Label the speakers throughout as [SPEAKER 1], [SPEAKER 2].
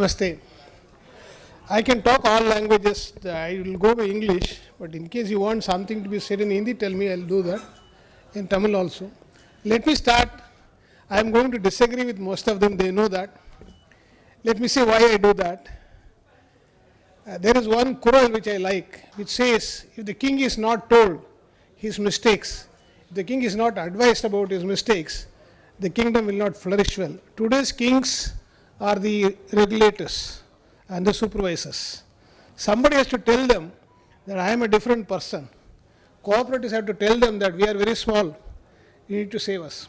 [SPEAKER 1] Namaste. I can talk all languages. I will go by English, but in case you want something to be said in Hindi, tell me, I will do that. In Tamil also. Let me start. I am going to disagree with most of them, they know that. Let me say why I do that. There is one Quran which I like, which says, if the king is not told his mistakes, if the king is not advised about his mistakes, the kingdom will not flourish well. Today's kings are the regulators and the supervisors. Somebody has to tell them that I am a different person. Cooperatives have to tell them that we are very small, you need to save us.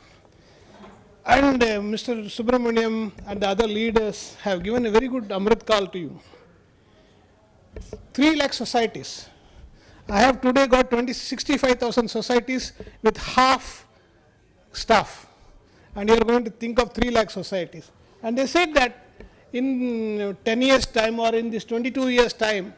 [SPEAKER 1] And Mr. Subramaniam and the other leaders have given a very good Amrit Kal to you. 3 lakh societies. I have today got 65,000 societies with half staff. And you are going to think of 3 lakh societies. And they said that in 10 years time or in this 22 years time,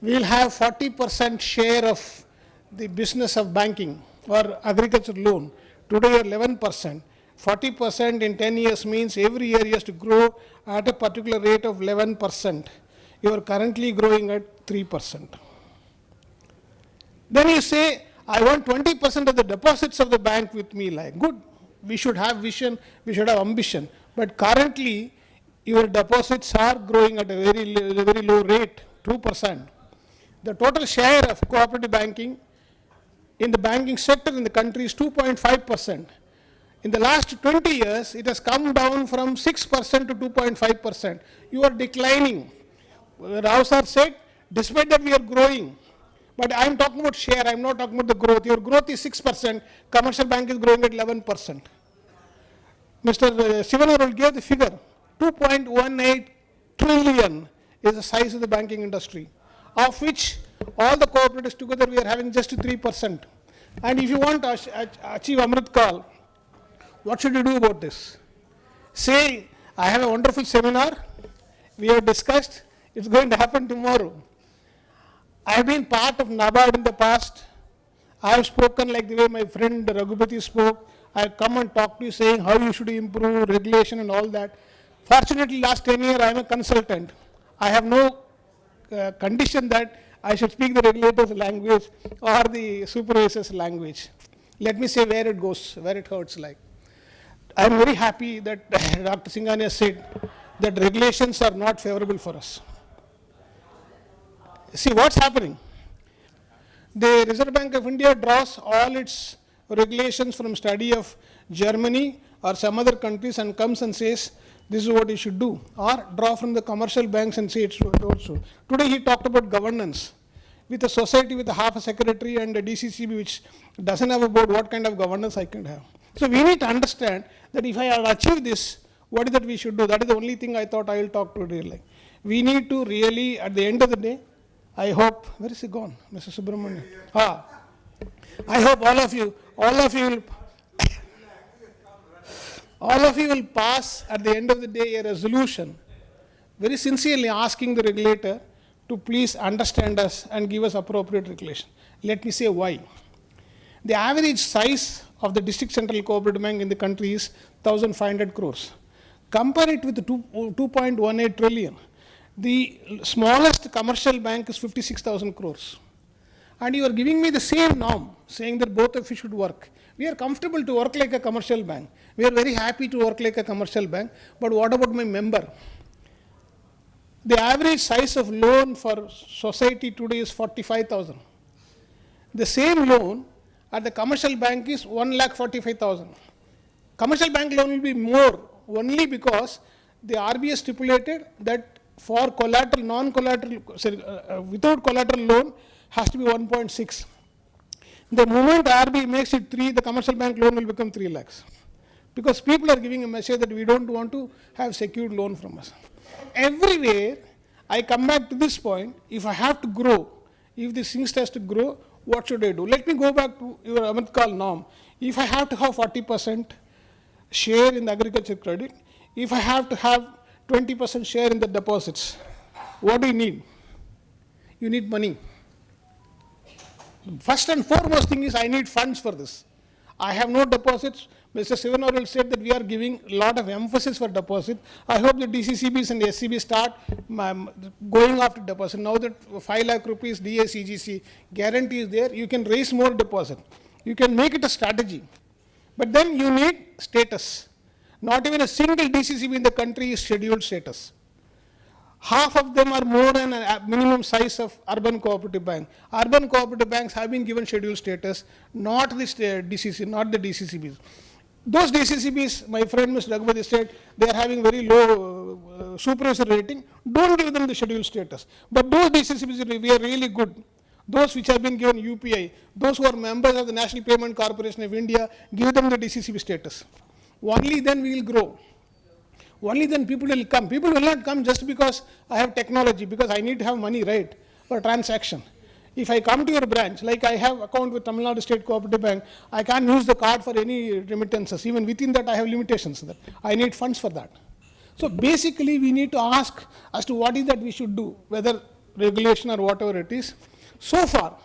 [SPEAKER 1] we will have 40% share of the business of banking or agriculture loan. Today you are 11%. 40% in 10 years means every year you have to grow at a particular rate of 11%. You are currently growing at 3%. Then you say, I want 20% of the deposits of the bank with me. Like, good, we should have vision, we should have ambition. But currently, your deposits are growing at a very low rate, 2%. The total share of cooperative banking in the banking sector in the country is 2.5%. In the last 20 years, it has come down from 6% to 2.5%. You are declining. Rao sir said, despite that we are growing, but I am talking about share, I am not talking about the growth. Your growth is 6%, commercial bank is growing at 11%. Mr. Sivanarul gave the figure, 2.18 trillion is the size of the banking industry, of which all the cooperatives together we are having just 3%. And if you want to achieve Amrit Kal, what should you do about this? Say, I have a wonderful seminar, we have discussed, it's going to happen tomorrow. I have been part of NABARD in the past. I have spoken like the way my friend Raghupati spoke. I have come and talked to you saying how you should improve regulation and all that. Fortunately, last 10 years I am a consultant. I have no condition that I should speak the regulator's language or the supervisor's language. Let me say where it goes, where it hurts like. I am very happy that Dr. Singhania said that regulations are not favorable for us. See what's happening. The Reserve Bank of India draws all its regulations from study of Germany or some other countries and comes and says, this is what you should do. Or draw from the commercial banks and say it's also. Today he talked about governance. With a society with a half a secretary and a DCCB which doesn't have a board, what kind of governance I can have. So we need to understand that if I had achieved this, what is that we should do? That is the only thing I thought I will talk today. Like, we need to really, at the end of the day, I hope, where is he gone, Mr. Subramanian? I hope all of you will pass at the end of the day a resolution, very sincerely asking the regulator to please understand us and give us appropriate regulation. Let me say why. The average size of the district central cooperative bank in the country is 1,500 crores. Compare it with the 2.18 trillion. The smallest commercial bank is 56,000 crores. And you are giving me the same norm, saying that both of you should work. We are comfortable to work like a commercial bank. We are very happy to work like a commercial bank. But what about my member? The average size of loan for society today is 45,000. The same loan at the commercial bank is 1,45,000. Commercial bank loan will be more only because the RBI stipulated that for collateral, non-collateral, without collateral loan has to be 1.6. The moment RBI makes it 3, the commercial bank loan will become 3 lakhs. Because people are giving a message that we don't want to have secured loan from us. Everywhere, I come back to this point, if I have to grow, if this thing has to grow, what should I do? Let me go back to your Amrit Kal norm. If I have to have 40% share in the agriculture credit, if I have to have 20% share in the deposits, what do you need? You need money. First and foremost thing is I need funds for this. I have no deposits, Mr. Sivanarul said that we are giving a lot of emphasis for deposit. I hope the DCCBs and SCBs start going after deposit. Now that 5 lakh rupees DACGC guarantee is there, you can raise more deposit. You can make it a strategy. But then you need status. Not even a single DCCB in the country is scheduled status. Half of them are more than a minimum size of urban cooperative bank. Urban cooperative banks have been given scheduled status, not the DCC, not the DCCBs. Those DCCBs, my friend Mr. Raghupati said, they are having very low supervisory rating. Don't give them the scheduled status. But those DCCBs, we are really good. Those which have been given UPI, those who are members of the National Payment Corporation of India, give them the DCCB status. Only then we will grow. Only then people will come. People will not come just because I have technology, because I need to have money, right, for transaction. If I come to your branch, like I have account with Tamil Nadu State Cooperative Bank, I can't use the card for any remittances. Even within that, I have limitations. That I need funds for that. So basically, we need to ask as to what is that we should do, whether regulation or whatever it is. So far,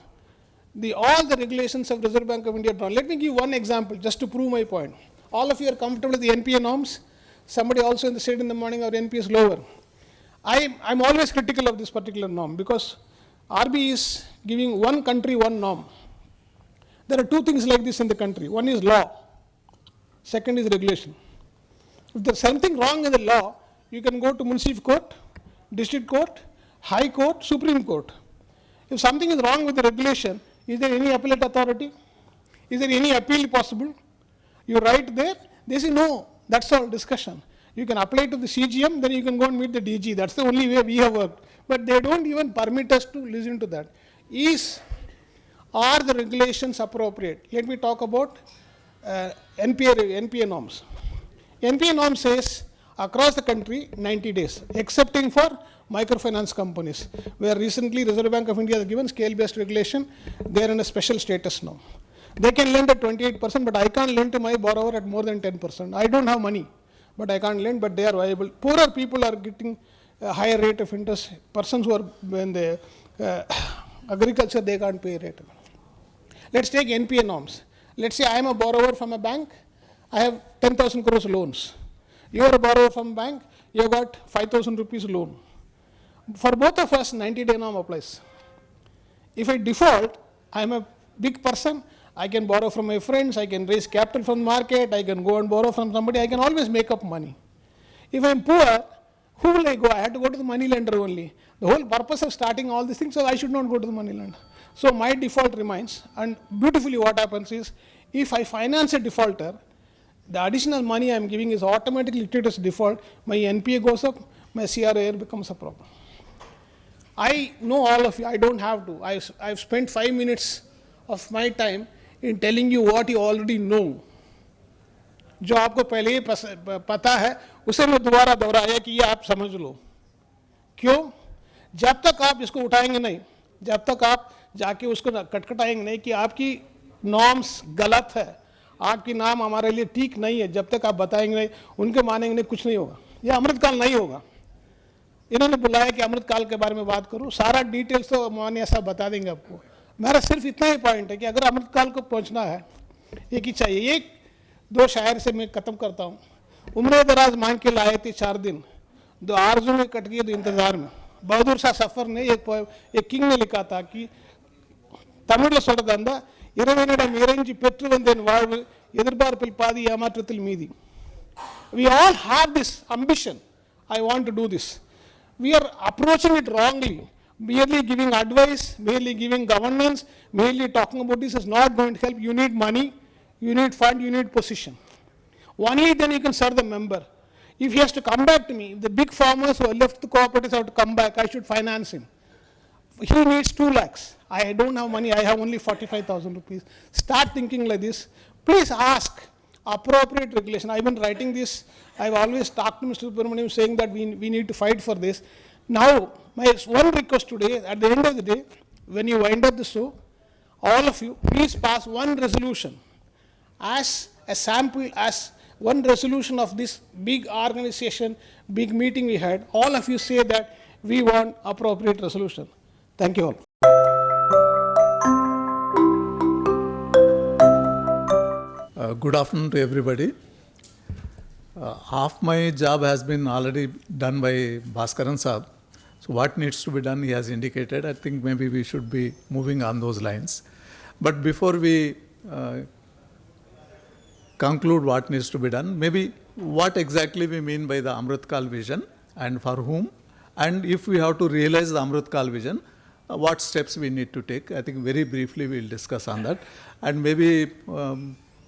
[SPEAKER 1] all the regulations of Reserve Bank of India drawn. Let me give one example just to prove my point. All of you are comfortable with the NPA norms. Somebody also said in the morning our NPA is lower. I'm always critical of this particular norm because RBI is giving one country, one norm. There are two things like this in the country. One is law. Second is regulation. If there's something wrong in the law, you can go to municipal court, district court, high court, Supreme Court. If something is wrong with the regulation, is there any appellate authority? Is there any appeal possible? You write there, they say no, that's all discussion. You can apply to the CGM, then you can go and meet the DG. That's the only way we have worked. But they don't even permit us to listen to that. Are the regulations appropriate? Let me talk about NPA norms. NPA norm says across the country 90 days, excepting for microfinance companies, where recently Reserve Bank of India has given scale-based regulation. They are in a special status now. They can lend at 28%, but I can't lend to my borrower at more than 10%. I don't have money, but I can't lend, but they are viable. Poorer people are getting a higher rate of interest. Persons who are in the agriculture, they can't pay rate. Let's take NPA norms. Let's say I am a borrower from a bank. I have 10,000 crores loans. You are a borrower from a bank. You have got 5,000 rupees loan. For both of us, 90-day norm applies. If I default, I am a big person. I can borrow from my friends. I can raise capital from the market. I can go and borrow from somebody. I can always make up money. If I am poor, who will I go? I have to go to the money lender only. The whole purpose of starting all these things, so I should not go to the money lender. So my default remains, and beautifully what happens is, if I finance a defaulter, the additional money I am giving is automatically treated as default. My NPA goes up, my CRAR becomes a problem. I know all of you, I don't have to. I've spent 5 minutes of my time in telling you what you already know. जो आपको पहले ही पता है, उसे मैं दोबारा दोहराया कि ये आप समझ लो. क्यों? जब तक आप इसको उठाएंगे नहीं, जब तक आप जाके उसको कटकटाएंगे नहीं कि आपकी नॉर्म्स गलत है, आपकी नाम हमारे लिए ठीक नहीं है, जब तक आप बताएंगे नहीं, उनके मानेंगे नहीं, कुछ नहीं होगा. ये अमृत काल नहीं होगा. इन्होंने बुलाया कि अमृत काल के बारे में बात करूं, सारा डिटेल्स तो मोहनिया साहब बता देंगे आपको. मेरा सिर्फ इतना ही पॉइंट है कि अगर अमृत काल को पहुंचना है, एक ही चाहिए. एक दो शायर से मैं खत्म करता हूँ. उम्र दराज मांग के लाए थे 4 दिन, दो आरज़ू में कट गए, दो इंतजार में. बहादुर शाह सफर ने एक किंग ने लिखा था कि तमिल சொல்றதா இறைவனிடம் இறைஞ்சி பெற்று வந்தேன் வாழ்வு எதிர்பார்ப்பில் பாதி ஏமாற்றத்தில் மீதி. We all have this ambition. I want to do this. We are approaching it wrongly. Merely giving advice, merely giving governance, merely talking about this is not going to help. You need money, you need fund, you need position. Only then you can serve the member. If he has to come back to me, if the big farmers who have left the cooperatives have to come back, I should finance him. He needs 2 lakhs. I don't have money, I have only 45,000 rupees. Start thinking like this. Please ask appropriate regulation. I've been writing this. I've always talked to Mr. Subramaniam saying that we need to fight for this. Now, my one request today, at the end of the day, when you wind up the show, all of you, please pass one resolution as a sample, as one resolution of this big organization, big meeting we had. All of you say that we want appropriate resolution. Thank you all.
[SPEAKER 2] Good afternoon to everybody. Half my job has been already done by Bhaskaran sir. So what needs to be done, he has indicated. I think maybe we should be moving on those lines. But before we conclude what needs to be done, maybe what exactly we mean by the Amrit Kal vision and for whom, and if we have to realize the Amrit Kal vision, what steps we need to take. I think very briefly we will discuss on that. And maybe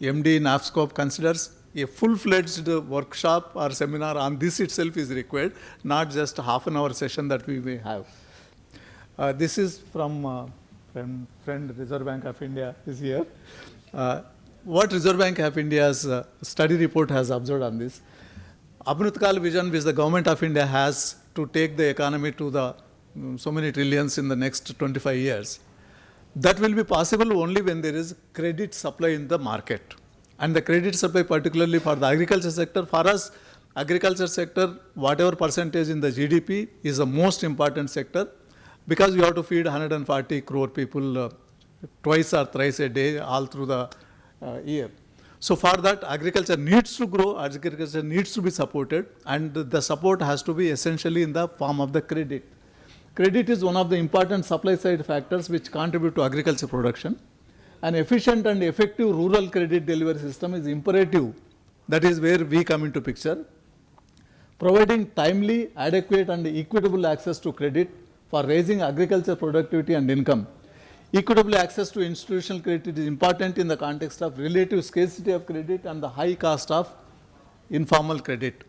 [SPEAKER 2] MD NAFSCOB considers a full-fledged workshop or seminar on this itself is required, not just a half an hour session that we may have. This is from friend Reserve Bank of India is here. What Reserve Bank of India's study report has observed on this, Amrit Kal vision which the government of India has to take the economy to the so many trillions in the next 25 years, that will be possible only when there is credit supply in the market. And the credit supply particularly for the agriculture sector, for us agriculture sector, whatever percentage in the GDP is the most important sector, because we have to feed 140 crore people twice or thrice a day all through the year. So for that agriculture needs to grow, agriculture needs to be supported, and the support has to be essentially in the form of the credit. Credit is one of the important supply side factors which contribute to agriculture production. An efficient and effective rural credit delivery system is imperative. That is where we come into picture. Providing timely, adequate and equitable access to credit for raising agriculture productivity and income. Equitable access to institutional credit is important in the context of relative scarcity of credit and the high cost of informal credit.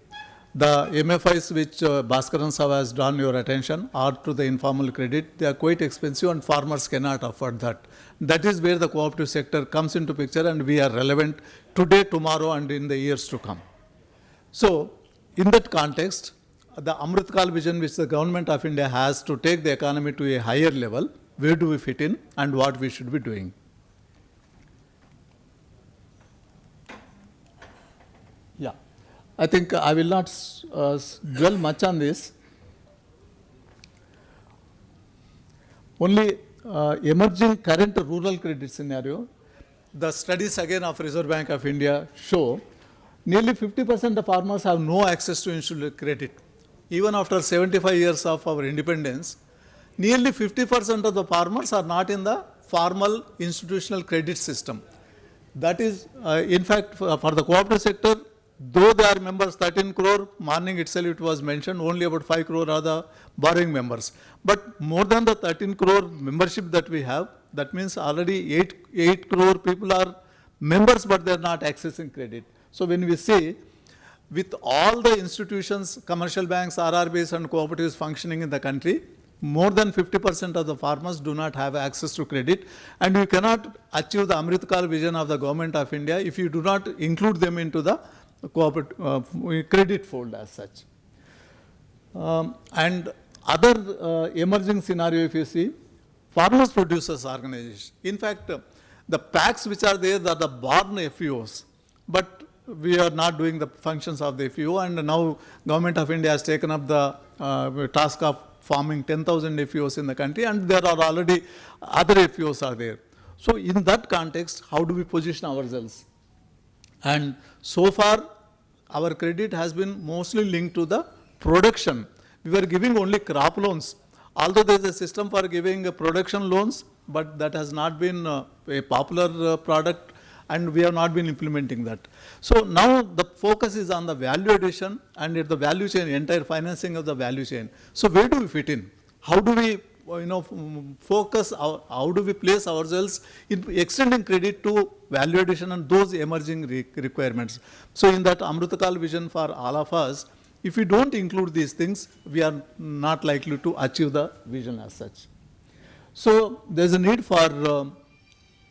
[SPEAKER 2] The MFIs which Bhaskaran Sav has drawn your attention are to the informal credit. They are quite expensive and farmers cannot afford that. That is where the cooperative sector comes into picture, and we are relevant today, tomorrow and in the years to come. So in that context, the Amrit Kal vision which the government of India has to take the economy to a higher level, where do we fit in and what we should be doing? Yeah. I think I will not dwell much on this. Only emerging current rural credit scenario, the studies again of Reserve Bank of India show nearly 50% of farmers have no access to institutional credit. Even after 75 years of our independence, nearly 50% of the farmers are not in the formal institutional credit system. That is, in fact, for the cooperative sector, though they are members 13 crore, morning itself it was mentioned, only about 5 crore are the borrowing members. But more than the 13 crore membership that we have, that means already 8 crore people are members, but they are not accessing credit. So when we say, with all the institutions, commercial banks, RRBs and cooperatives functioning in the country, more than 50% of the farmers do not have access to credit, and you cannot achieve the Amrit Kal vision of the government of India if you do not include them into the credit fold as such. And other emerging scenario, if you see, farmers producers organization. In fact, the packs which are there are the born FPOs, but we are not doing the functions of the FPO, and now government of India has taken up the task of forming 10,000 FPOs in the country, and there are already other FPOs are there. So in that context, how do we position ourselves? And so far, our credit has been mostly linked to the production. We were giving only crop loans, although there is a system for giving production loans, but that has not been a popular product, and we have not been implementing that. So now the focus is on the value addition and the value chain, entire financing of the value chain. So where do we fit in? How do we focus, how do we place ourselves in extending credit to value addition and those emerging requirements? So in that Amrit Kal vision for all of us, if we don't include these things, we are not likely to achieve the vision as such. So there is a need for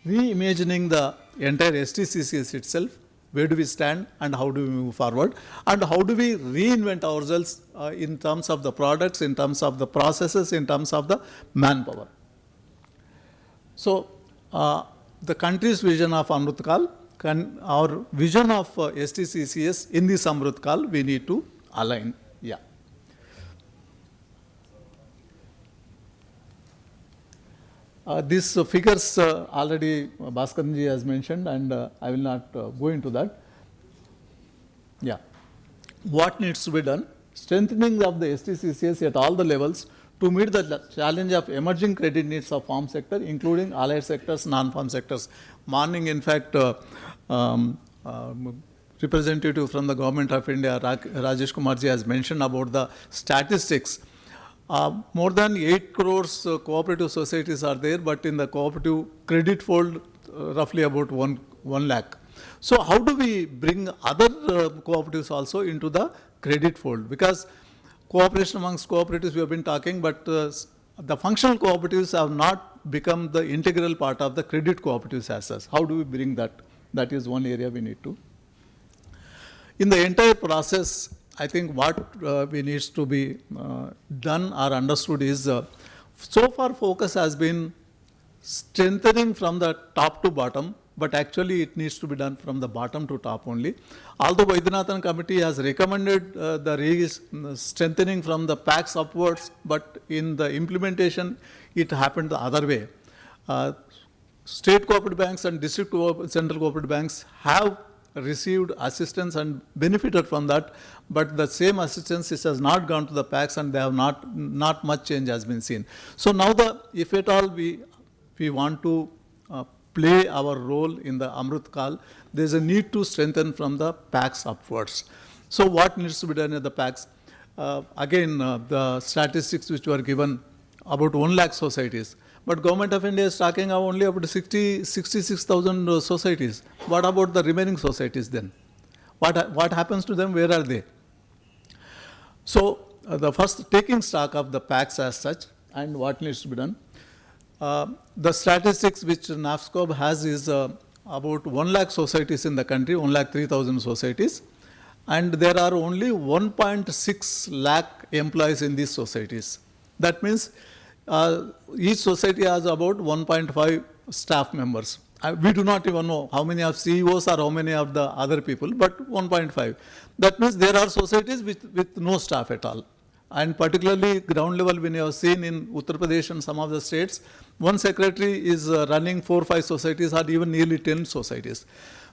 [SPEAKER 2] reimagining the entire STCCS itself. Where do we stand and how do we move forward, and how do we reinvent ourselves in terms of the products, in terms of the processes, in terms of the manpower. So the country's vision of Amrit Kal, our vision of STCCS in this Amrit Kal, we need to align. Yeah. These figures already Bhaskaran ji has mentioned, and I will not go into that. Yeah. What needs to be done? Strengthening of the STCCS at all the levels to meet the challenge of emerging credit needs of farm sector, including allied sectors, non-farm sectors. Morning, in fact, representative from the Government of India, Rajesh Kumar ji, has mentioned about the statistics. More than 8 crores cooperative societies are there, but in the cooperative credit fold, roughly about 1 lakh. So how do we bring other cooperatives also into the credit fold? Because cooperation amongst cooperatives we have been talking, but the functional cooperatives have not become the integral part of the credit cooperatives as such. How do we bring that? That is one area we need to. In the entire process, I think what we needs to be done or understood is, so far focus has been strengthening from the top to bottom, but actually it needs to be done from the bottom to top only. Although Vaidyanathan committee has recommended the strengthening from the packs upwards, but in the implementation it happened the other way. State cooperative banks and district central cooperative banks have received assistance and benefited from that, but the same assistance has not gone to the packs, and they have not much change has been seen. So now if at all we want to play our role in the Amrit Kal, there is a need to strengthen from the packs upwards. So what needs to be done at the packs? Again, the statistics which were given about 1 lakh societies, but Government of India is talking only about 66,000 societies. What about the remaining societies then? What happens to them? Where are they? So the first, taking stock of the packs as such and what needs to be done. The statistics which NAFSCOB has is about 1 lakh societies in the country, 1,03,000 societies, and there are only 1.6 lakh employees in these societies. That means each society has about 1.5 staff members. We do not even know how many of CEOs or how many of the other people, but 1.5. That means there are societies with no staff at all. And particularly ground level, when you have seen in Uttar Pradesh and some of the states, one secretary is running 4 or 5 societies or even nearly 10 societies.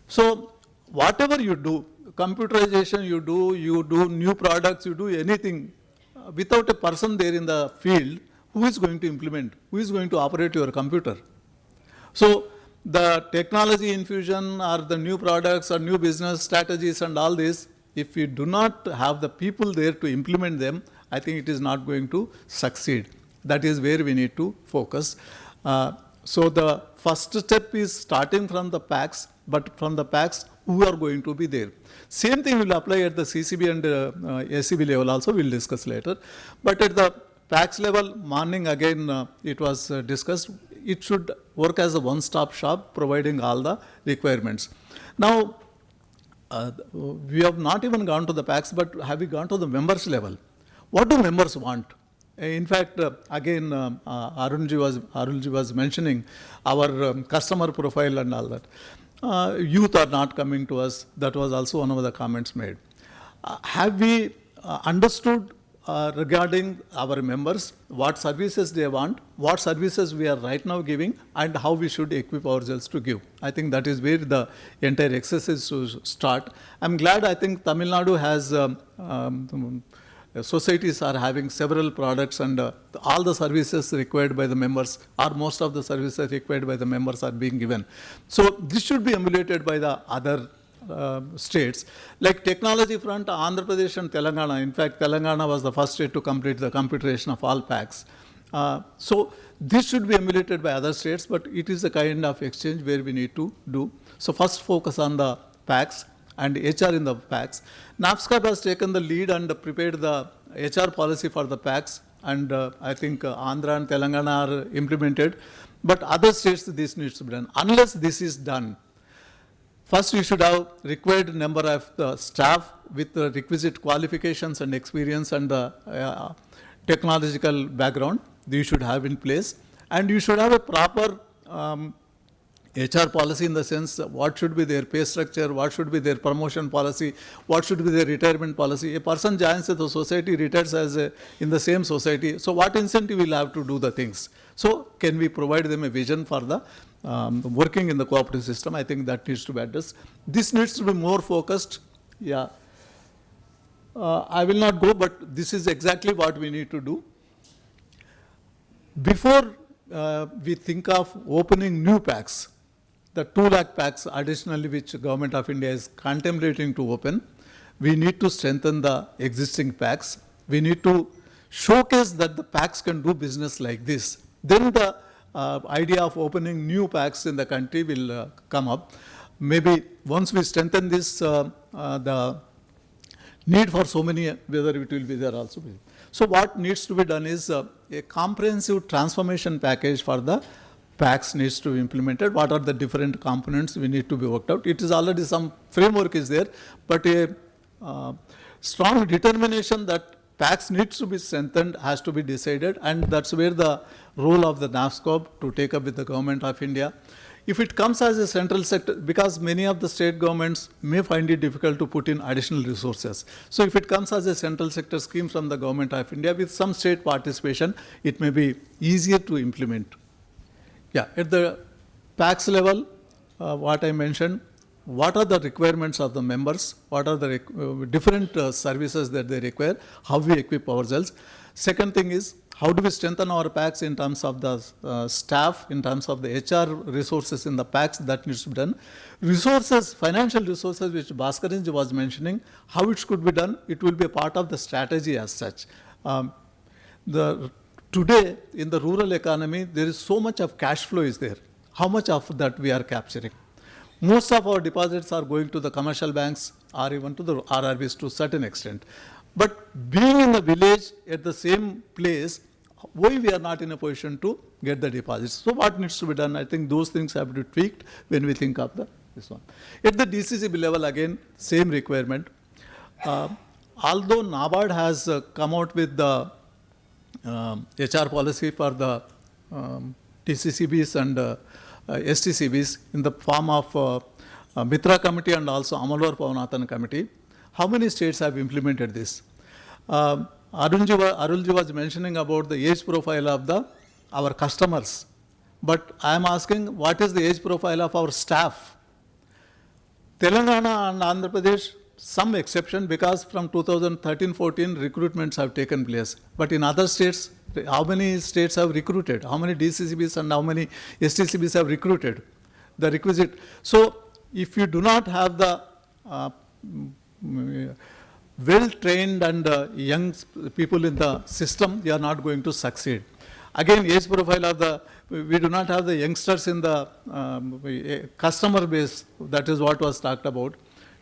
[SPEAKER 2] So whatever you do, computerization you do new products, you do anything, without a person there in the field, who is going to implement? Who is going to operate your computer? So the technology infusion or the new products or new business strategies and all this, if we do not have the people there to implement them, I think it is not going to succeed. That is where we need to focus. So the first step is starting from the packs, but from the packs, who are going to be there? Same thing will apply at the CCB and SCB level also, we will discuss later. But at the packs level, morning again it was discussed, it should work as a one-stop shop providing all the requirements. Now, we have not even gone to the packs, but have we gone to the members level? What do members want? In fact, again, Arunji was mentioning our customer profile and all that. Youth are not coming to us. That was also one of the comments made. Have we understood regarding our members, what services they want, what services we are right now giving, and how we should equip ourselves to give? I think that is where the entire exercise should start. I'm glad, I think Tamil Nadu has societies are having several products, and all the services required by the members, or most of the services required by the members, are being given. So this should be emulated by the other states. Like technology front, Andhra Pradesh and Telangana, in fact Telangana was the first state to complete the computerization of all packs. So this should be emulated by other states, but it is a kind of exchange where we need to do. So first focus on the packs and HR in the packs. NAFSCOB has taken the lead and prepared the HR policy for the packs, and I think Andhra and Telangana are implemented, but other states this needs to be done. Unless this is done, first you should have required number of the staff with the requisite qualifications and experience and the technological background you should have in place, and you should have a proper HR policy in the sense what should be their pay structure, what should be their promotion policy, what should be their retirement policy. A person joins the society, retires in the same society. So what incentive will have to do the things? So can we provide them a vision for the working in the cooperative system? I think that needs to be addressed. This needs to be more focused. Yeah. I will not go, but this is exactly what we need to do. Before we think of opening new packs, the 2 lakh packs additionally which Government of India is contemplating to open, we need to strengthen the existing packs. We need to showcase that the packs can do business like this. Then the idea of opening new packs in the country will come up. Maybe once we strengthen this, the need for so many, whether it will be there also. So what needs to be done is a comprehensive transformation package for the packs needs to be implemented. What are the different components we need to be worked out? It is already some framework is there, but a strong determination that packs needs to be strengthened has to be decided, and that's where the role of the NAFSCOB to take up with the Government of India. If it comes as a central sector, because many of the state governments may find it difficult to put in additional resources. So if it comes as a central sector scheme from the Government of India with some state participation, it may be easier to implement. Yeah, at the PAX level, what I mentioned, what are the requirements of the members, what are the different services that they require, how we equip ourselves. Second thing is, how do we strengthen our packs in terms of the staff, in terms of the HR resources in the packs, that needs to be done. Resources, financial resources, which Bhaskaran was mentioning, how it could be done, it will be a part of the strategy as such. Today, in the rural economy, there is so much of cash flow is there. How much of that we are capturing? Most of our deposits are going to the commercial banks or even to the RRBs to a certain extent. But being in the village at the same place, why we are not in a position to get the deposits? So what needs to be done? I think those things have to be tweaked when we think of this one. At the DCCB level, again, same requirement. Although NABARD has come out with the HR policy for the TCCBs and STCBs in the form of Mitra Committee and also Amalwar Pavanathan Committee, how many states have implemented this? Arulji was mentioning about the age profile of our customers, but I am asking what is the age profile of our staff? Telangana and Andhra Pradesh, some exception, because from 2013-14 recruitments have taken place, but in other states, how many states have recruited? How many DCCBs and how many STCBs have recruited? The requisite. So if you do not have the well-trained and young people in the system, you are not going to succeed. Again, age profile of we do not have the youngsters in the customer base. That is what was talked about.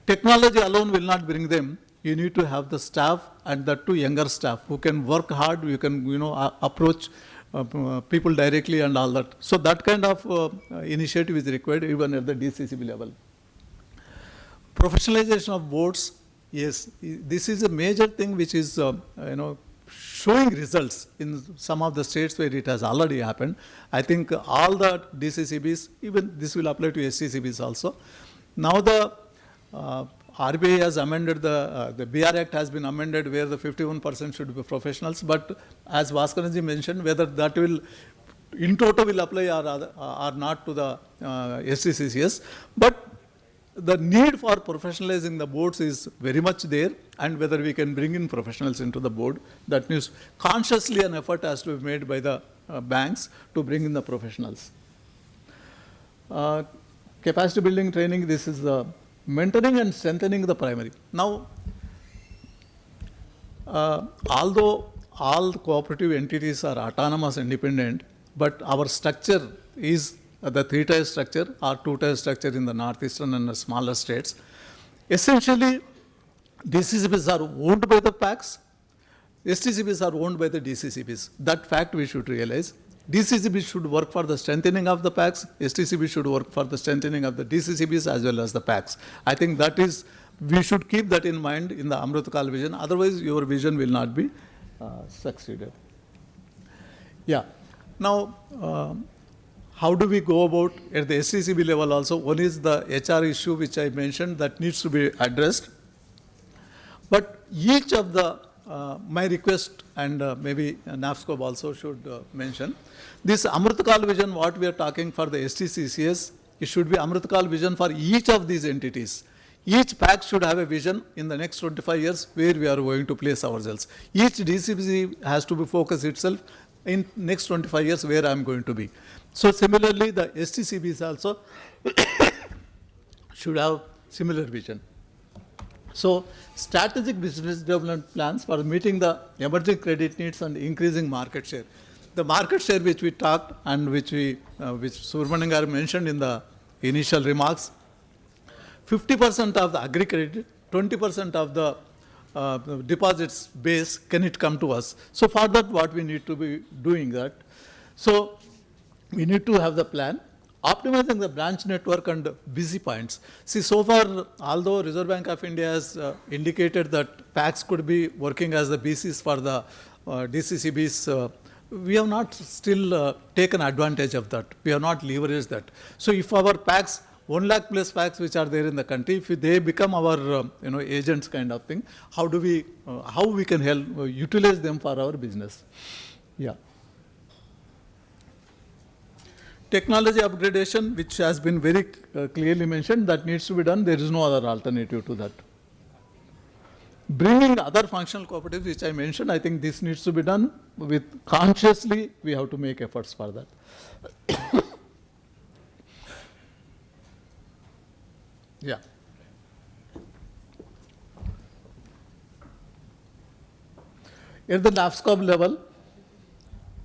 [SPEAKER 2] Technology alone will not bring them. You need to have the staff, and that too younger staff who can work hard. You can approach people directly and all that. So that kind of initiative is required even at the DCCB level. Professionalization of boards. Yes, this is a major thing which is showing results in some of the states where it has already happened. I think all the DCCBs, even this will apply to STCBs also. Now the RBI has amended the BR Act has been amended where the 51% should be professionals, but as Bhaskaranji mentioned, whether that will in total will apply or not to the STCCS, but the need for professionalizing the boards is very much there, and whether we can bring in professionals into the board, that means consciously an effort has to be made by the banks to bring in the professionals. Capacity building training, this is the mentoring and strengthening the primary. Now, although all cooperative entities are autonomous, independent, but our structure is the 3-tier structure or 2-tier structure in the northeastern and the smaller states. Essentially, DCCBs are owned by the PACs, STCBs are owned by the DCCBs. That fact we should realize. DCCBs should work for the strengthening of the PACs, STCBs should work for the strengthening of the DCCBs as well as the PACs. I think that is, we should keep that in mind in the Amrit Kal vision, otherwise your vision will not be succeeded. Yeah. Now, how do we go about at the STCB level also? One is the HR issue which I mentioned that needs to be addressed. But each of the, my request and maybe NAFSCOB also should mention, this Amrit Kal vision what we are talking for the STCCS, it should be Amrit Kal vision for each of these entities. Each pack should have a vision in the next 25 years where we are going to place ourselves. Each DCBC has to be focused itself in next 25 years where I am going to be. So similarly, the STCBs also should have similar vision. So strategic business development plans for meeting the emerging credit needs and increasing market share. The market share which we talked and which Subramanian Garu mentioned in the initial remarks, 50% of the agri credit, 20% of the deposits base, can it come to us? So for that, what we need to be doing that. So we need to have the plan, optimizing the branch network and busy points. See, so far, although Reserve Bank of India has indicated that PACs could be working as the BCs for the DCCBs, we have not still taken advantage of that. We have not leveraged that. So if our PACs, 1 lakh plus PACs which are there in the country, if they become our agents kind of thing, how we can help utilize them for our business? Yeah. Technology upgradation, which has been very clearly mentioned, that needs to be done. There is no other alternative to that. Bringing other functional cooperatives, which I mentioned, I think this needs to be done with consciously. We have to make efforts for that. Yeah. At the NAFSCOB level,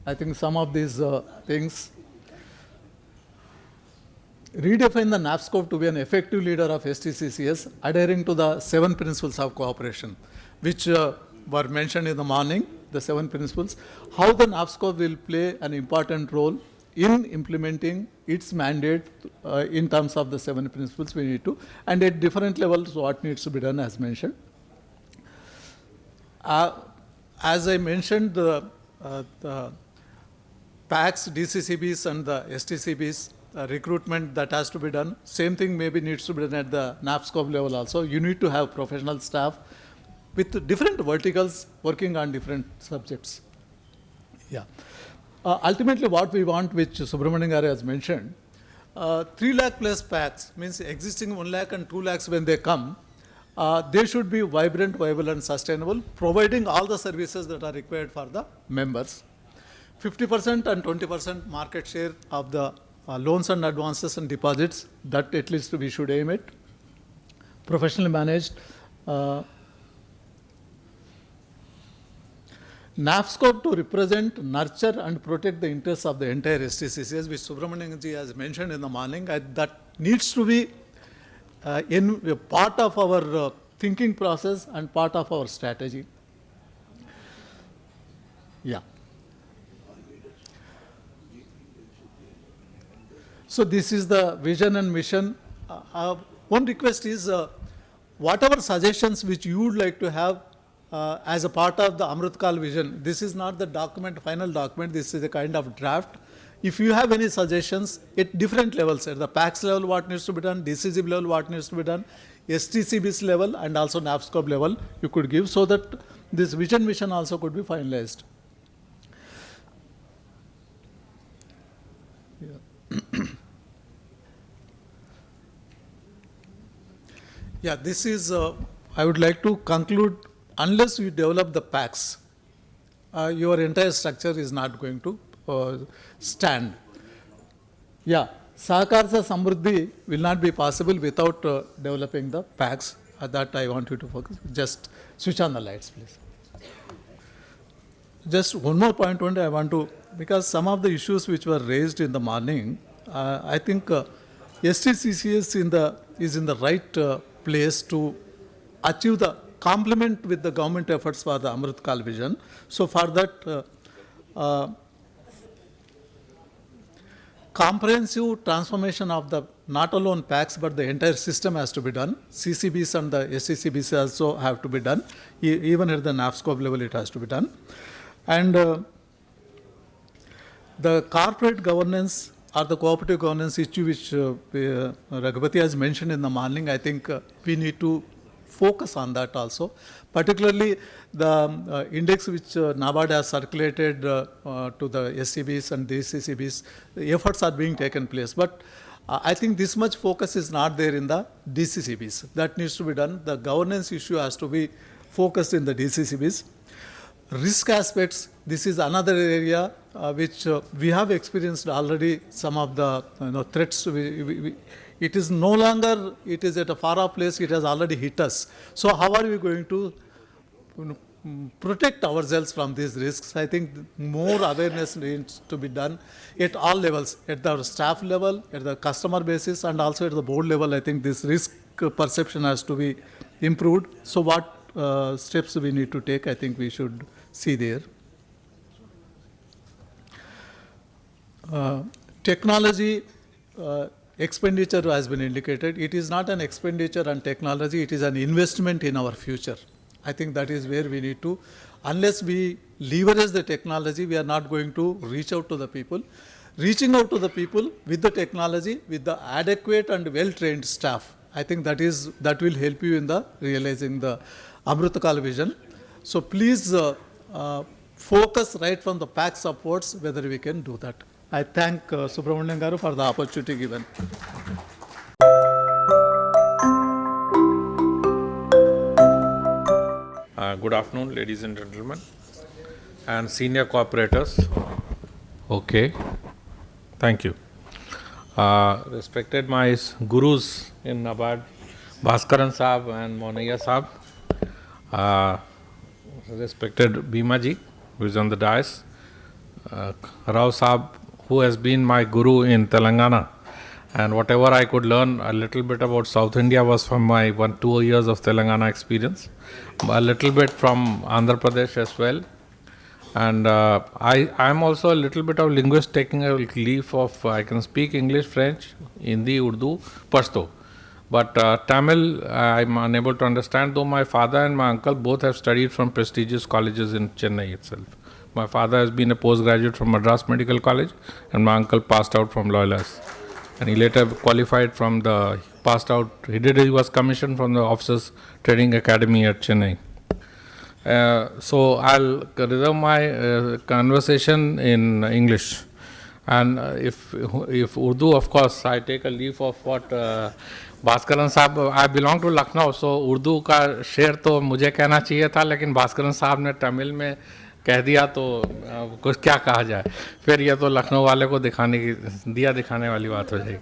[SPEAKER 2] I think some of these things, redefine the NAFSCOB to be an effective leader of STCCS, adhering to the 7 principles of cooperation, which were mentioned in the morning, the 7 principles. How the NAFSCOB will play an important role in implementing its mandate in terms of the 7 principles we need to, and at different levels what needs to be done as mentioned. As I mentioned, the PACs, DCCBs and the STCBs, recruitment that has to be done. Same thing maybe needs to be done at the NAFSCOB level also. You need to have professional staff with different verticals working on different subjects. Yeah. Ultimately what we want, which Subramanian Garu has mentioned, 3 lakh plus PACs, means existing 1 lakh and 2 lakhs when they come, they should be vibrant, viable and sustainable, providing all the services that are required for the members. 50% and 20% market share of the loans and advances and deposits, that at least we should aim at. Professionally managed. NAFSCOB to represent, nurture and protect the interests of the entire STCCS, which Subramanian ji has mentioned in the morning, that needs to be in part of our thinking process and part of our strategy. Yeah. So this is the vision and mission. One request is whatever suggestions which you would like to have as a part of the Amrit Kal vision, this is not the document, final document, this is a kind of draft. If you have any suggestions at different levels, at the PACs level what needs to be done, DCCB level what needs to be done, STCBs level and also NAFSCOB level you could give, so that this vision mission also could be finalized. Yeah. Yeah, this is, I would like to conclude, unless you develop the PACs, your entire structure is not going to stand. Yeah, Sahakarsa Samruddhi will not be possible without developing the PACs. That I want you to focus. Just switch on the lights, please. Just one more point only I want to, because some of the issues which were raised in the morning, I think STCCS is in the right place to achieve the complement with the government efforts for the Amrit Kal vision. So for that, comprehensive transformation of the not alone PACs but the entire system has to be done. CCBs and the SCCBs also have to be done. Even at the NAFSCOB level it has to be done. And the corporate governance, are the cooperative governance issue which Raghupati has mentioned in the morning. I think we need to focus on that also. Particularly the index which NABARD has circulated to the SCBs and the DCCBs, the efforts are being taken place. But I think this much focus is not there in the DCCBs. That needs to be done. The governance issue has to be focused in the DCCBs. Risk aspects, this is another area which we have experienced already some of the threats. It is no longer, it is at a far off place, it has already hit us. So how are we going to protect ourselves from these risks? I think more awareness needs to be done at all levels, at the staff level, at the customer basis, and also at the board level. I think this risk perception has to be improved. So what steps we need to take, I think we should see there. Technology expenditure has been indicated. It is not an expenditure on technology, it is an investment in our future. I think that is where we need to, unless we leverage the technology, we are not going to reach out to the people. Reaching out to the people with the technology, with the adequate and well-trained staff, I think that will help you in the realizing the Amrit Kal vision. So please focus right from the PACS upwards whether we can do that. I thank Subramanian Garu for the opportunity given.
[SPEAKER 3] Good afternoon, ladies and gentlemen, and senior cooperators. Okay, thank you. Respected my gurus in NABARD, Bhaskaran Saab and Mohanaiah Saab, respected Bhima ji, who is on the dais, Rao Saab, who has been my guru in Telangana, and whatever I could learn a little bit about South India was from my 2 years of Telangana experience, a little bit from Andhra Pradesh as well, and I am also a little bit of linguist, taking a leaf of, I can speak English, French, Hindi, Urdu, Pashto. But Tamil, I am unable to understand, though my father and my uncle both have studied from prestigious colleges in Chennai itself. My father has been a postgraduate from Madras Medical College, and my uncle passed out from Loyola's. And he later qualified from the, he was commissioned from the Officers Training Academy at Chennai. So I'll reserve my conversation in English. And if Urdu, of course, I take a leaf of what Bhaskaran साहब, I belong to Lucknow, so Urdu का शेर तो मुझे कहना चाहिए था, लेकिन भास्करन साहब ने तमिल में कह दिया तो कुछ क्या कहा जाए, फिर ये तो लखनऊ वाले को दिखाने वाली बात हो जाएगी.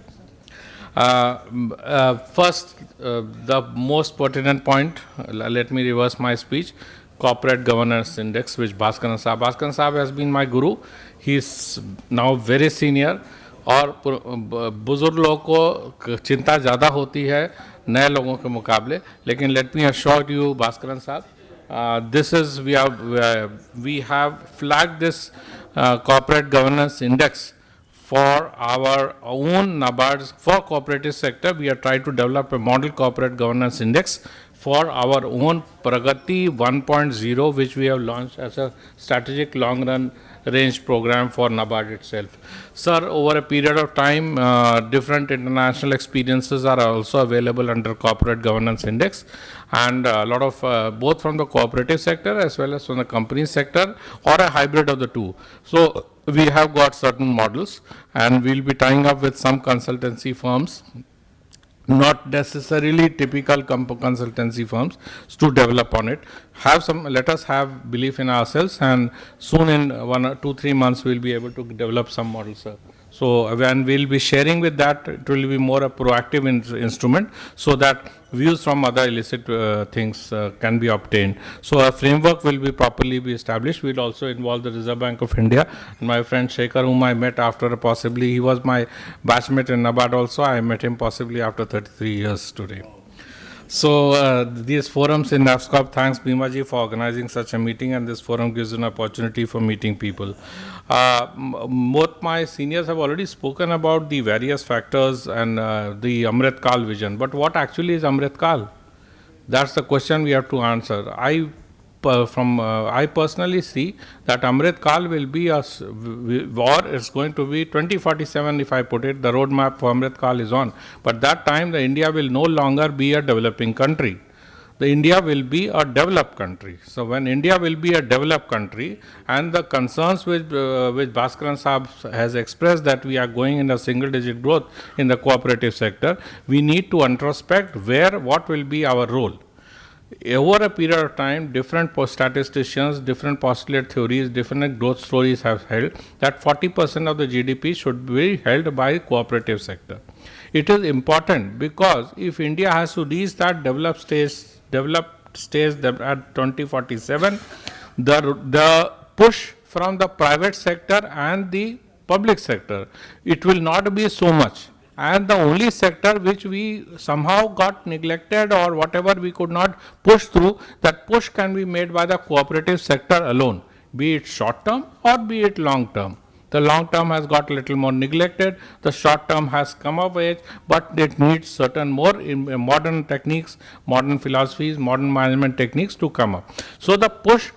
[SPEAKER 3] First, the most pertinent point, let me reverse my speech, Corporate Governance Index, which Bhaskaran Saab has been my guru. He is now very senior. और बुजुर्ग लोगों को चिंता ज़्यादा होती है नए लोगों के मुकाबले, लेकिन let me assure you Bhaskaran साहब, this is we have flagged this corporate governance index for our own NABARD for cooperative sector. We are trying to develop a model corporate governance index for our own Pragati 1.0, which we have launched as a strategic long run range program for NABARD itself. Sir, over a period of time, different international experiences are also available under Corporate Governance Index, and a lot of both from the cooperative sector as well as from the company sector, or a hybrid of the two. So we have got certain models, and we'll be tying up with some consultancy firms, not necessarily typical consultancy firms, to develop on it. Let us have belief in ourselves, and soon in 1 or 2, 3 months we'll be able to develop some models, sir. So when we'll be sharing with that, it will be more a proactive instrument, so that views from other illicit things can be obtained. So a framework will be properly established. We'll also involve the Reserve Bank of India. And my friend Sekar, whom I met after possibly, he was my batchmate in NABARD also. I met him possibly after 33 years today. So these forums in NAFSCOB, thanks Bhima ji for organizing such a meeting, and this forum gives an opportunity for meeting people. Both my seniors have already spoken about the various factors and the Amrit Kal vision. But what actually is Amrit Kal? That's the question we have to answer. I I personally see that Amrit Kal will be war is going to be 2047 if I put it, the roadmap for Amrit Kal is on. But that time the India will no longer be a developing country. The India will be a developed country. So when India will be a developed country and the concerns which Bhaskaran Saab has expressed that we are going in a single digit growth in the cooperative sector, we need to introspect what will be our role. Over a period of time, different statisticians, different postulate theories, different growth stories have held that 40% of the GDP should be held by cooperative sector. It is important because if India has to reach that developed stage at 2047, the push from the private sector and the public sector, it will not be so much. And the only sector which we somehow got neglected or whatever we could not push through, that push can be made by the cooperative sector alone, be it short term or be it long term. The long term has got a little more neglected, the short term has come of age, but it needs certain more modern techniques, modern philosophies, modern management techniques to come up. So the push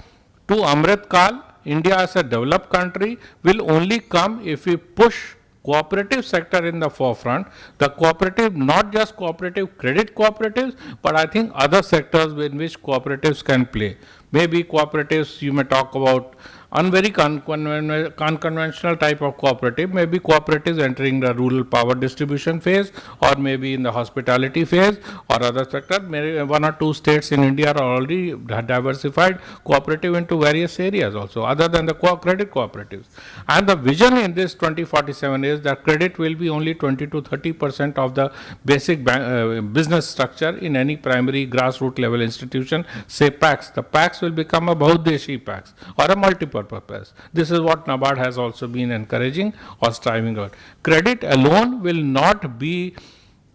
[SPEAKER 3] to Amrit Kal, India as a developed country, will only come if we push cooperative sector in the forefront, the cooperative, not just cooperative credit cooperatives, but I think other sectors in which cooperatives can play. Maybe cooperatives, you may talk about very unconventional type of cooperative, maybe cooperatives entering the rural power distribution phase, or maybe in the hospitality phase or other sector. Maybe one or two states in India are already diversified cooperative into various areas also, other than the credit cooperatives. And the vision in this 2047 is that credit will be only 20 to 30% of the basic business structure in any primary grassroots level institution, say PACS. The PACS will become a Bahuddeshi PACS or a multi-purpose. This is what NABARD has also been encouraging or striving on. Credit alone will not be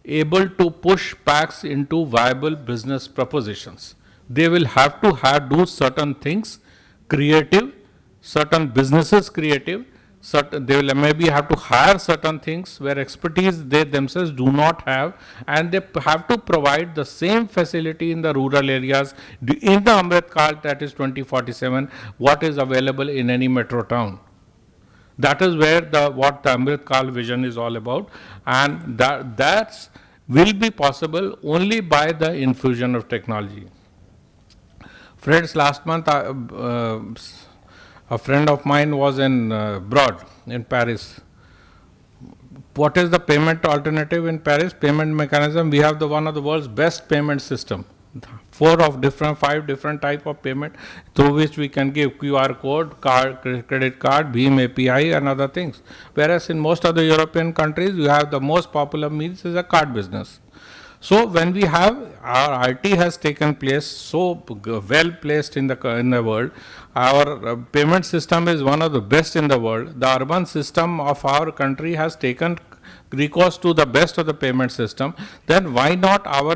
[SPEAKER 3] able to push PACS into viable business propositions. They will have to do certain things creative, certain businesses creative, they will maybe have to hire certain things where expertise they themselves do not have, and they have to provide the same facility in the rural areas in the Amrit Kal, that is 2047, what is available in any metro town. That is where what the Amrit Kal vision is all about, and that will be possible only by the infusion of technology. Friends, last month a friend of mine was in abroad in Paris. What is the payment alternative in Paris? Payment mechanism. We have one of the world's best payment system. 5 different type of payment through which we can give QR code, credit card, Bhim API and other things. Whereas in most of the European countries, you have the most popular means is a card business. So when we have our RT has taken place so well placed in the world, our payment system is one of the best in the world. The urban system of our country has taken recourse to the best of the payment system. Then why not our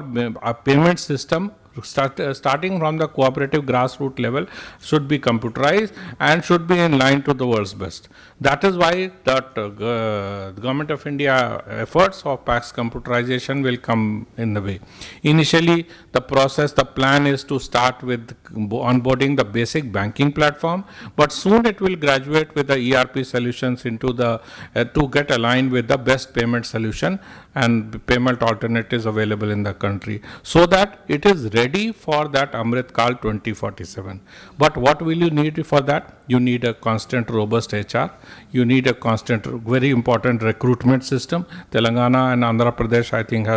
[SPEAKER 3] payment system starting from the cooperative grassroots level should be computerized and should be in line to the world's best. That is why that Government of India efforts of PACS computerization will come in the way. Initially, the plan is to start with onboarding the basic banking platform, but soon it will graduate with the ERP solutions into to get aligned with the best payment solution and payment alternatives available in the country, so that it is ready for that Amrit Kal 2047. But what will you need for that? You need a constant robust HR. You need a constant, very important recruitment system. Telangana and Andhra Pradesh, I think,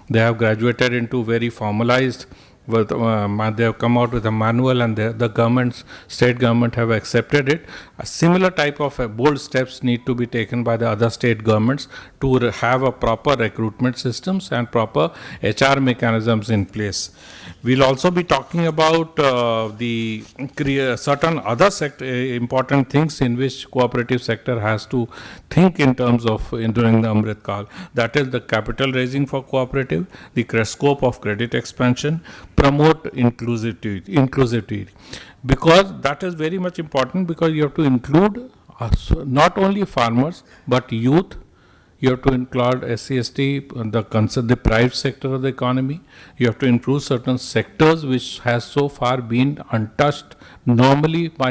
[SPEAKER 3] they have graduated into very formalized. They have come out with a manual, and the state government have accepted it. A similar type of bold steps need to be taken by the other state governments to have a proper recruitment systems and proper HR mechanisms in place. We'll also be talking about certain other important things in which cooperative sector has to think in terms of during the Amrit Kal. That is the capital raising for cooperative, the scope of credit expansion, promote inclusivity, because that is very much important, because you have to include not only farmers but youth, You have to include SC/ST, the private sector of the economy. You have to improve certain sectors which has so far been untouched normally by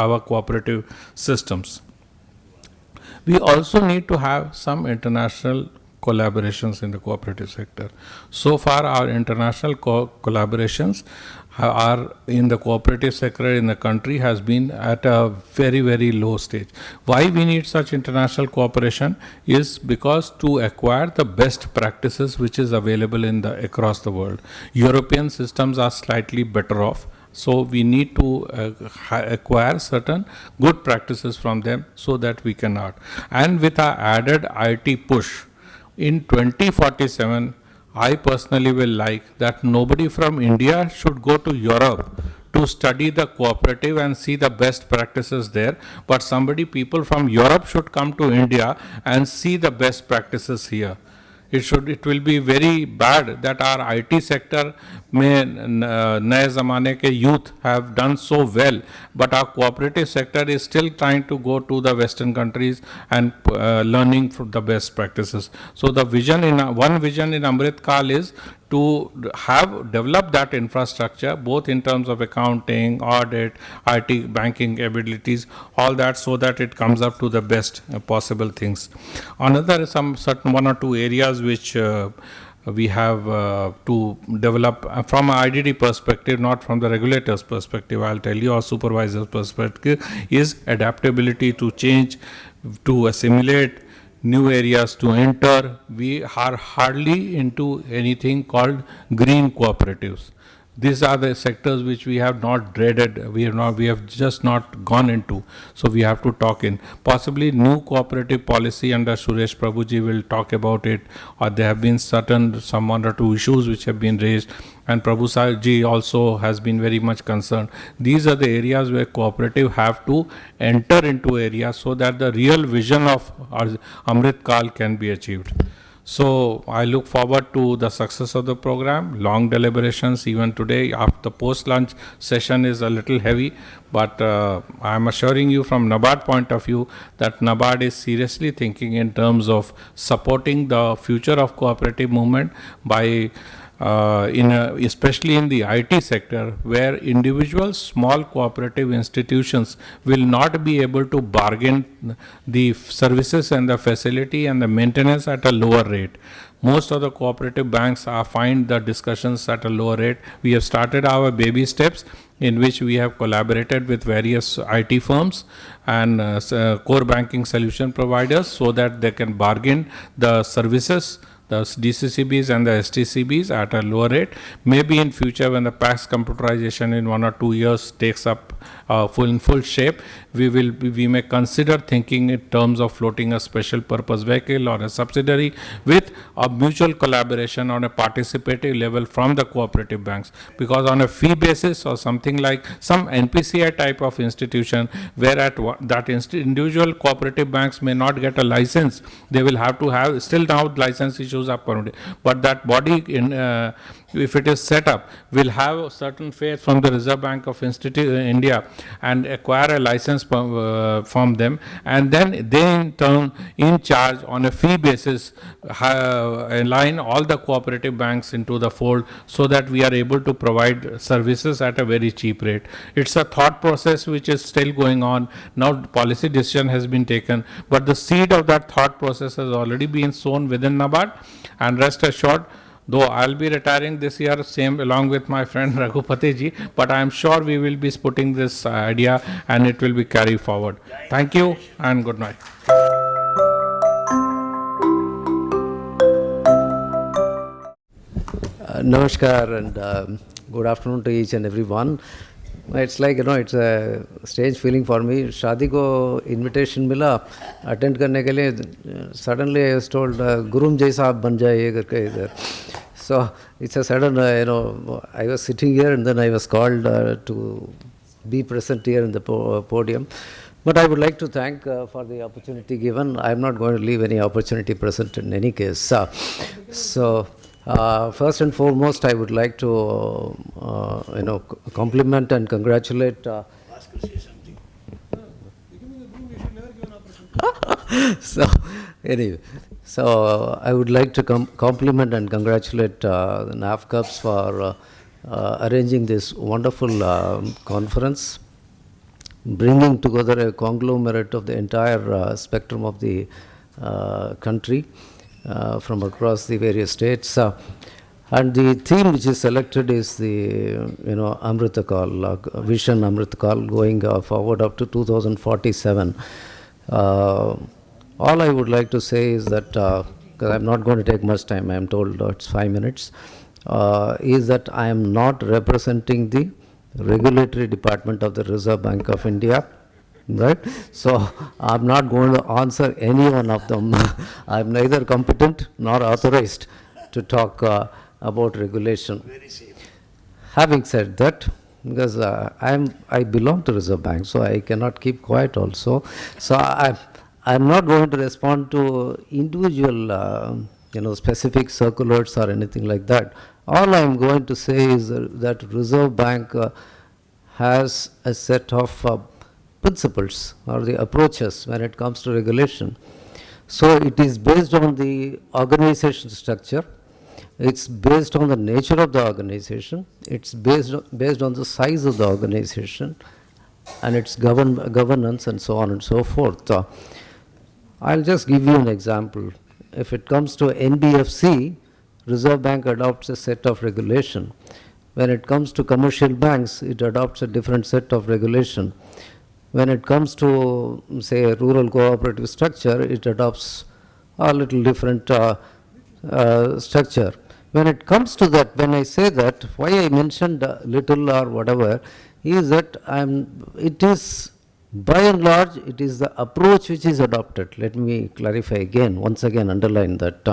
[SPEAKER 3] our cooperative systems. We also need to have some international collaborations in the cooperative sector. So far, our international collaborations are in the cooperative sector in the country has been at a very, very low stage. Why we need such international cooperation is because to acquire the best practices which is available in the across the world. European systems are slightly better off. So we need to acquire certain good practices from them so that we cannot. And with our added IT push, in 2047, I personally will like that nobody from India should go to Europe to study the cooperative and see the best practices there, but people from Europe should come to India and see the best practices here. It will be very bad that our IT sector में नए ज़माने के youth have done so well, but our cooperative sector is still trying to go to the Western countries and learning from the best practices. So the vision one vision in Amrit Kal is to develop that infrastructure, both in terms of accounting, audit, IT, banking abilities, all that, so that it comes up to the best possible things. Another some certain one or two areas which we have to develop from an IDD perspective, not from the regulator's perspective, I'll tell you, or supervisor's perspective, is adaptability to change, to assimilate, new areas to enter. We are hardly into anything called green cooperatives. These are the sectors which we have not dreaded, we have just not gone into. So we have to talk in. Possibly new cooperative policy under Suresh Prabhuji will talk about it, or there have been some one or two issues which have been raised, and Prabhu Ji also has been very much concerned. These are the areas where cooperative have to enter into areas so that the real vision of Amrit Kal can be achieved. So I look forward to the success of the program. Long deliberations even today after the post-lunch session is a little heavy, but I am assuring you from NABARD point of view that NABARD is seriously thinking in terms of supporting the future of cooperative movement by especially in the IT sector, where individual small cooperative institutions will not be able to bargain the services and the facility and the maintenance at a lower rate. Most of the cooperative banks find the discussions at a lower rate. We have started our baby steps in which we have collaborated with various IT firms and core banking solution providers so that they can bargain the services, the DCCBs and the STCBs at a lower rate. Maybe in future, when the PAX computerization in 1 or 2 years takes up full shape, we may consider thinking in terms of floating a special purpose vehicle or a subsidiary with a mutual collaboration on a participative level from the cooperative banks, because on a fee basis or something like some NPCI type of institution, where at that individual cooperative banks may not get a license, they will have to have, still now license issues are permitted, but that body if it is set up, will have certain faith from the Reserve Bank of India and acquire a license from them, and then they in turn in charge on a fee basis align all the cooperative banks into the fold so that we are able to provide services at a very cheap rate. It's a thought process which is still going on. Now policy decision has been taken, but the seed of that thought process has already been sown within NABARD, and rest assured, though I'll be retiring this year, same along with my friend Raghupati ji, but I am sure we will be putting this idea and it will be carried forward. Thank you and good night.
[SPEAKER 4] Namaskar and good afternoon to each and everyone. It's like, it's a strange feeling for me. शादी को invitation मिला attend करने के लिए, suddenly I was told गुरुम जैसा आप बन जाइए करके इधर. So it's a sudden, I was sitting here and then I was called to be present here in the podium. But I would like to thank for the opportunity given. I'm not going to leave any opportunity present in any case. So first and foremost, I would like to, compliment and congratulate. So Anyway, so I would like to compliment and congratulate the NAFSCOBs for arranging this wonderful conference, bringing together a conglomerate of the entire spectrum of the country from across the various states. And the theme which is selected is the, Amrit Kal, Vision Amrit Kal, going forward up to 2047. All I would like to say is that, because I'm not going to take much time, I'm told it's 5 minutes, is that I am not representing the regulatory department of the Reserve Bank of India, right? So I'm not going to answer any one of them. I'm neither competent nor authorized to talk about regulation. Having said that, because I belong to Reserve Bank, so I cannot keep quiet also. So I'm not going to respond to individual, specific circulars or anything like that. All I'm going to say is that Reserve Bank has a set of principles or the approaches when it comes to regulation. So it is based on the organization structure. It's based on the nature of the organization. It's based on the size of the organization and its governance and so on and so forth. I'll just give you an example. If it comes to NBFC, Reserve Bank adopts a set of regulation. When it comes to commercial banks, it adopts a different set of regulation. When it comes to, say, a rural cooperative structure, it adopts a little different structure. When it comes to that, when I say that, why I mentioned little or whatever, is that it is, by and large, it is the approach which is adopted. Let me clarify again, once again underline that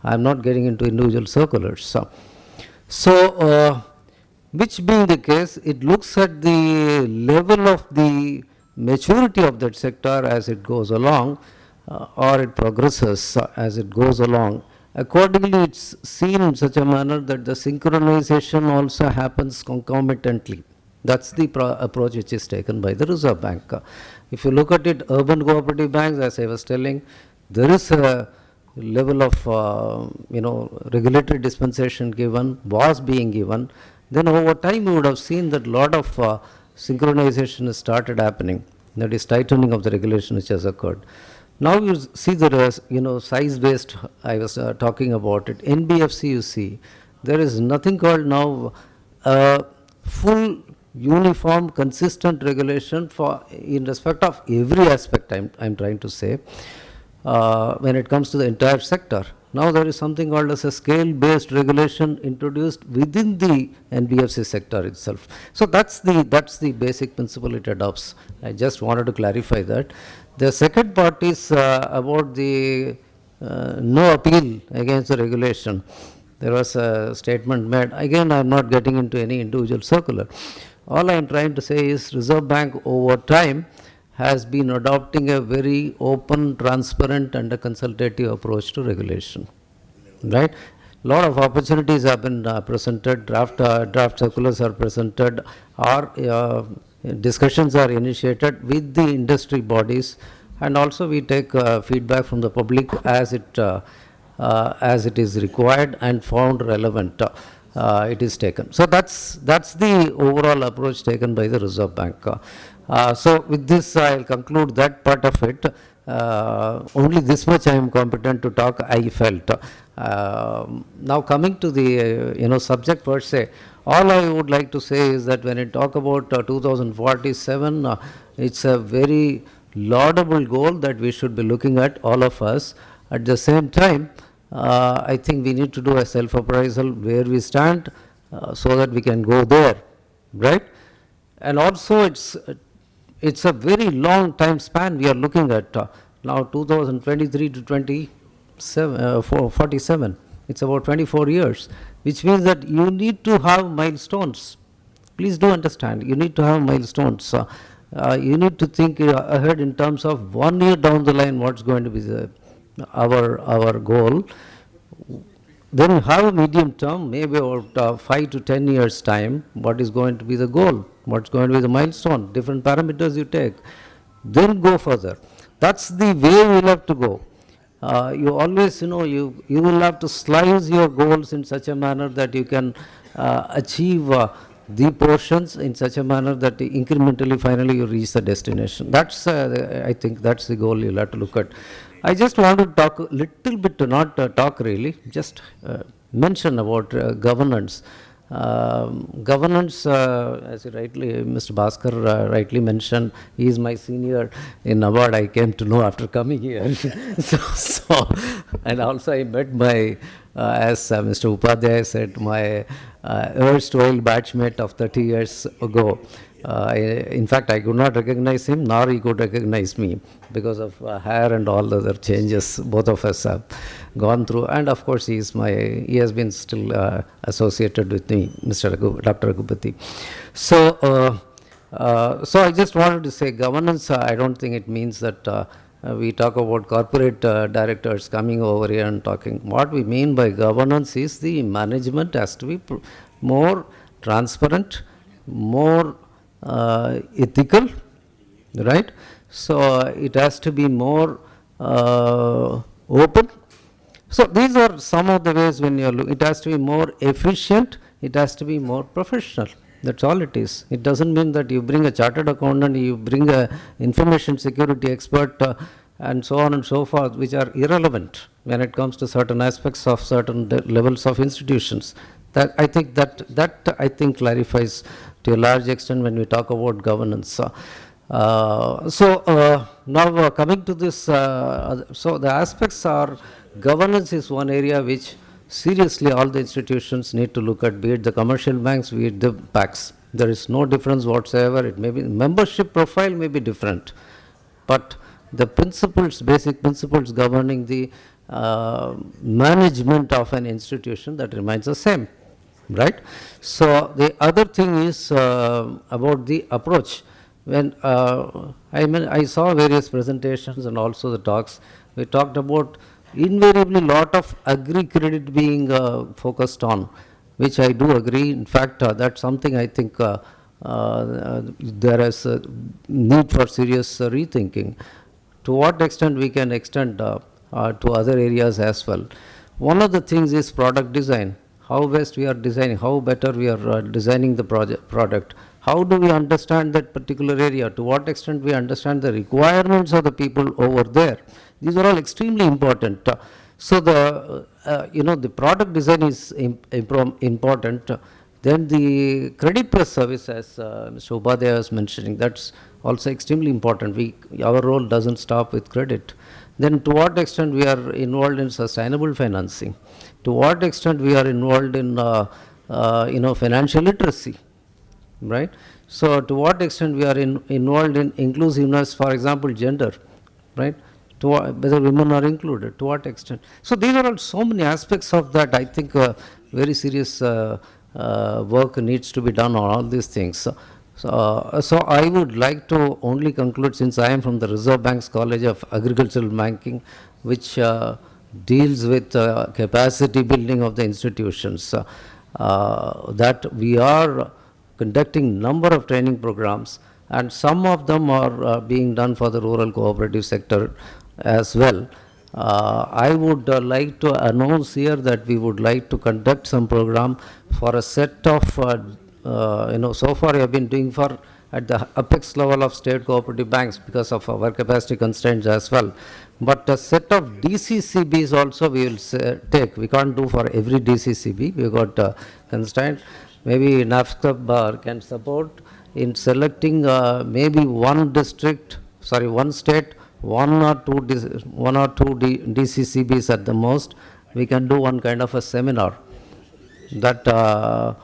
[SPEAKER 4] I am not getting into individual circulars. So, which being the case, it looks at the level of the maturity of that sector as it goes along, or it progresses as it goes along. Accordingly, it's seen in such a manner that the synchronization also happens concomitantly. That's the approach which is taken by the Reserve Bank. If you look at it, urban cooperative banks, as I was telling, there is a level of, regulatory dispensation given, was being given. Then over time, you would have seen that a lot of synchronization has started happening. That is tightening of the regulation which has occurred. Now you see the, size-based, I was talking about it, NBFC you see, there is nothing called now full uniform consistent regulation for in respect of every aspect I'm trying to say when it comes to the entire sector. Now there is something called as a scale-based regulation introduced within the NBFC sector itself. So that's the basic principle it adopts. I just wanted to clarify that. The second part is about the no appeal against the regulation. There was a statement made. Again, I am not getting into any individual circular. All I am trying to say is Reserve Bank over time has been adopting a very open, transparent and a consultative approach to regulation. Right? A lot of opportunities have been presented, draft circulars are presented, or discussions are initiated with the industry bodies, and also we take feedback from the public as it is required and found relevant. It is taken. So that's the overall approach taken by the Reserve Bank. So with this, I'll conclude that part of it. Only this much I am competent to talk, I felt. Now coming to the subject per se, all I would like to say is that when I talk about 2047, it's a very laudable goal that we should be looking at, all of us. At the same time, I think we need to do a self-appraisal where we stand so that we can go there, right? And also it's a very long time span we are looking at. Now 2023 to 47, it's about 24 years, which means that you need to have milestones. Please do understand, you need to have milestones. You need to think ahead in terms of 1 year down the line what's going to be our goal. Then you have a medium term, maybe about 5 to 10 years time, what is going to be the goal, what's going to be the milestone, different parameters you take. Then go further. That's the way we'll have to go. you always, you will have to slice your goals in such a manner that you can achieve the portions in such a manner that incrementally finally you reach the destination. That's, I think that's the goal you'll have to look at. I just want to talk a little bit, not talk really, just mention about governance. Governance, as you rightly, Mr. Bhaskar rightly mentioned, he is my senior in award. I came to know after coming here. And also I met my, as Mr. Upadhayay said, my erstwhile batchmate of 30 years ago. In fact, I could not recognize him, nor he could recognize me because of hair and all the other changes both of us have gone through. And of course, he has been still associated with me, Dr. Raghupati. So I just wanted to say governance, I don't think it means that we talk about corporate directors coming over here and talking. What we mean by governance is the management has to be more transparent, more ethical, right? So it has to be more open. So these are some of the ways when you look. It has to be more efficient. It has to be more professional. That's all it is. It doesn't mean that you bring a chartered accountant, you bring a information security expert, and so on and so forth, which are irrelevant when it comes to certain aspects of certain levels of institutions. That I think clarifies to a large extent when we talk about governance. Now coming to this, so the aspects are, governance is one area which seriously all the institutions need to look at, be it the commercial banks, be it the PACs. There is no difference whatsoever. It may be, membership profile may be different, but the principles, basic principles governing the management of an institution, that remains the same, right? So the other thing is about the approach. When I saw various presentations and also the talks, we talked about invariably lot of agri credit being focused on, which I do agree. In fact, that's something I think there is a need for serious rethinking. To what extent we can extend to other areas as well. One of the things is product design. How best we are designing, how better we are designing the product. How do we understand that particular area? To what extent we understand the requirements of the people over there? These are all extremely important. So the the product design is important. Then the credit plus service, as Mr. Upadhayay was mentioning, that's also extremely important. Our role doesn't stop with credit. Then to what extent we are involved in sustainable financing? To what extent we are involved in financial literacy, right? So to what extent we are involved in inclusiveness, for example, gender, right? To whether women are included, to what extent? So these are all so many aspects of that. I think very serious work needs to be done on all these things. So I would like to only conclude, since I am from the Reserve Bank's College of Agricultural Banking, which deals with capacity building of the institutions, that we are conducting number of training programs, and some of them are being done for the rural cooperative sector as well. I would like to announce here that we would like to conduct some program for a set of so far we have been doing for at the apex level of state cooperative banks because of our capacity constraints as well. But a set of DCCBs also we will take. We can't do for every DCCB. We got constraint. Maybe NAFSCOB can support in selecting maybe one state, one or two DCCBs at the most. We can do one kind of a seminar that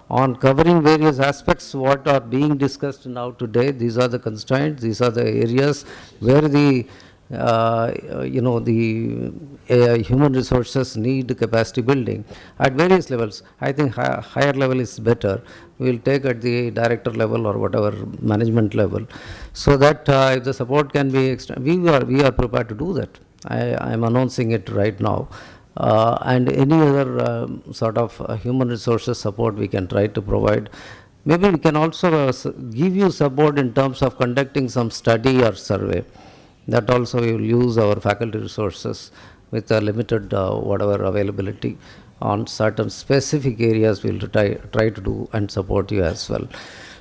[SPEAKER 4] on covering various aspects what are being discussed now today. These are the constraints, these are the areas where the human resources need capacity building at various levels. I think higher level is better. We will take at the director level or whatever management level, so that if the support can be we are prepared to do that. I am announcing it right now. And any other sort of human resources support we can try to provide. Maybe we can also give you support in terms of conducting some study or survey. That also we will use our faculty resources. with a limited whatever availability on certain specific areas. We'll try to do and support you as well.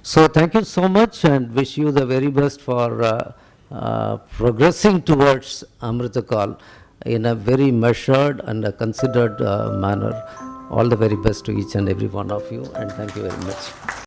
[SPEAKER 4] So thank you so much and wish you the very best for progressing towards Amrit Kal in a very measured and a considered manner. All the very best to each and every one of you, and thank you very much.